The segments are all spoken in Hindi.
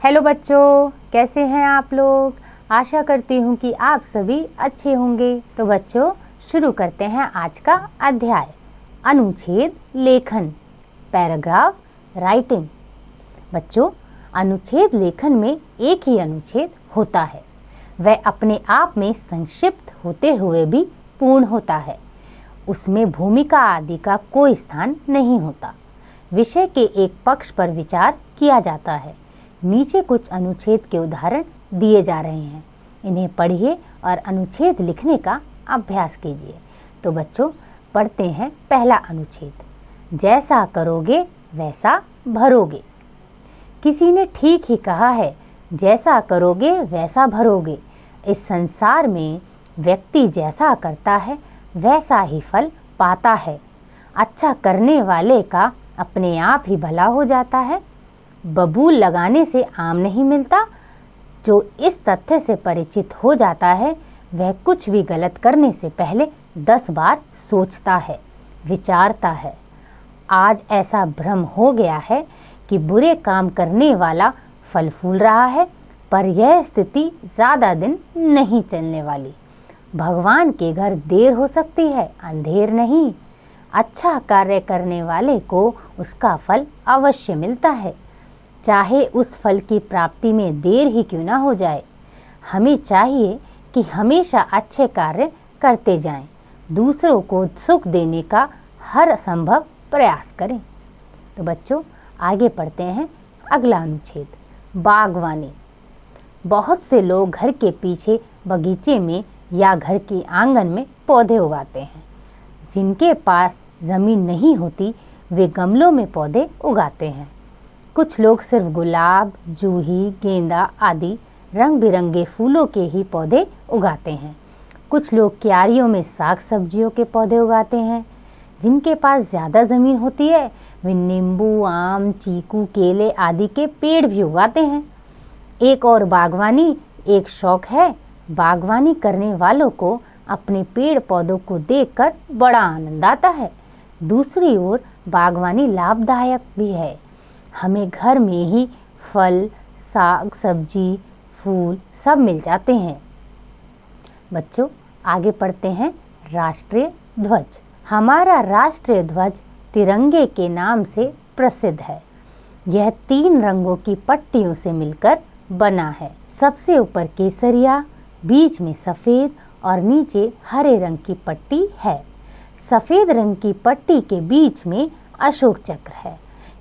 हेलो बच्चों, कैसे हैं आप लोग। आशा करती हूँ कि आप सभी अच्छे होंगे। तो बच्चों, शुरू करते हैं आज का अध्याय। अनुच्छेद लेखन, पैराग्राफ राइटिंग। बच्चों, अनुच्छेद लेखन में एक ही अनुच्छेद होता है। वह अपने आप में संक्षिप्त होते हुए भी पूर्ण होता है। उसमें भूमिका आदि का कोई स्थान नहीं होता। विषय के एक पक्ष पर विचार किया जाता है। नीचे कुछ अनुच्छेद के उदाहरण दिए जा रहे हैं। इन्हें पढ़िए और अनुच्छेद लिखने का अभ्यास कीजिए। तो बच्चों, पढ़ते हैं पहला अनुच्छेद। जैसा करोगे वैसा भरोगे। किसी ने ठीक ही कहा है, जैसा करोगे वैसा भरोगे। इस संसार में व्यक्ति जैसा करता है वैसा ही फल पाता है। अच्छा करने वाले का अपने आप ही भला हो जाता है। बबूल लगाने से आम नहीं मिलता। जो इस तथ्य से परिचित हो जाता है वह कुछ भी गलत करने से पहले 10 बार सोचता है, विचारता है। आज ऐसा भ्रम हो गया है कि बुरे काम करने वाला फल फूल रहा है, पर यह स्थिति ज़्यादा दिन नहीं चलने वाली। भगवान के घर देर हो सकती है, अंधेर नहीं। अच्छा कार्य करने वाले को उसका फल अवश्य मिलता है, चाहे उस फल की प्राप्ति में देर ही क्यों ना हो जाए। हमें चाहिए कि हमेशा अच्छे कार्य करते जाएं, दूसरों को सुख देने का हर संभव प्रयास करें। तो बच्चों, आगे पढ़ते हैं अगला अनुच्छेद, बागवानी। बहुत से लोग घर के पीछे बगीचे में या घर के आंगन में पौधे उगाते हैं। जिनके पास ज़मीन नहीं होती वे गमलों में पौधे उगाते हैं। कुछ लोग सिर्फ गुलाब, जूही, गेंदा आदि रंग बिरंगे फूलों के ही पौधे उगाते हैं। कुछ लोग क्यारियों में साग सब्जियों के पौधे उगाते हैं। जिनके पास ज़्यादा ज़मीन होती है वे नींबू, आम, चीकू, केले आदि के पेड़ भी उगाते हैं। एक और बागवानी एक शौक है। बागवानी करने वालों को अपने पेड़ पौधों को देखकर बड़ा आनंद आता है। दूसरी ओर बागवानी लाभदायक भी है। हमें घर में ही फल, साग सब्जी, फूल सब मिल जाते हैं। बच्चों, आगे पढ़ते हैं राष्ट्रीय ध्वज। हमारा राष्ट्रीय ध्वज तिरंगे के नाम से प्रसिद्ध है। यह 3 रंगों की पट्टियों से मिलकर बना है। सबसे ऊपर केसरिया, बीच में सफ़ेद और नीचे हरे रंग की पट्टी है। सफ़ेद रंग की पट्टी के बीच में अशोक चक्र है।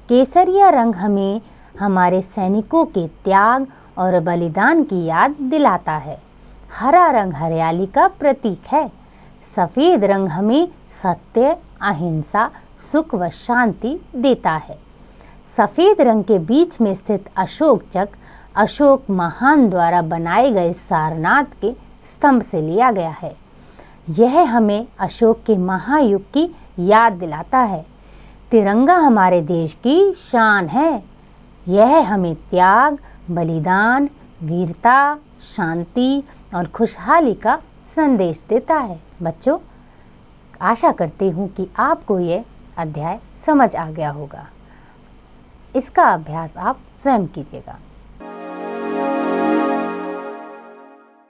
केसरिया रंग हमें हमारे सैनिकों के त्याग और बलिदान की याद दिलाता है। हरा रंग हरियाली का प्रतीक है। सफ़ेद रंग हमें सत्य, अहिंसा, सुख व शांति देता है। सफ़ेद रंग के बीच में स्थित अशोक चक्र अशोक महान द्वारा बनाए गए सारनाथ के स्तंभ से लिया गया है। यह हमें अशोक के महायुग की याद दिलाता है। तिरंगा हमारे देश की शान है। यह हमें त्याग, बलिदान, वीरता, शांति और खुशहाली का संदेश देता है। बच्चों, आशा करती हूँ कि आपको यह अध्याय समझ आ गया होगा। इसका अभ्यास आप स्वयं कीजिएगा।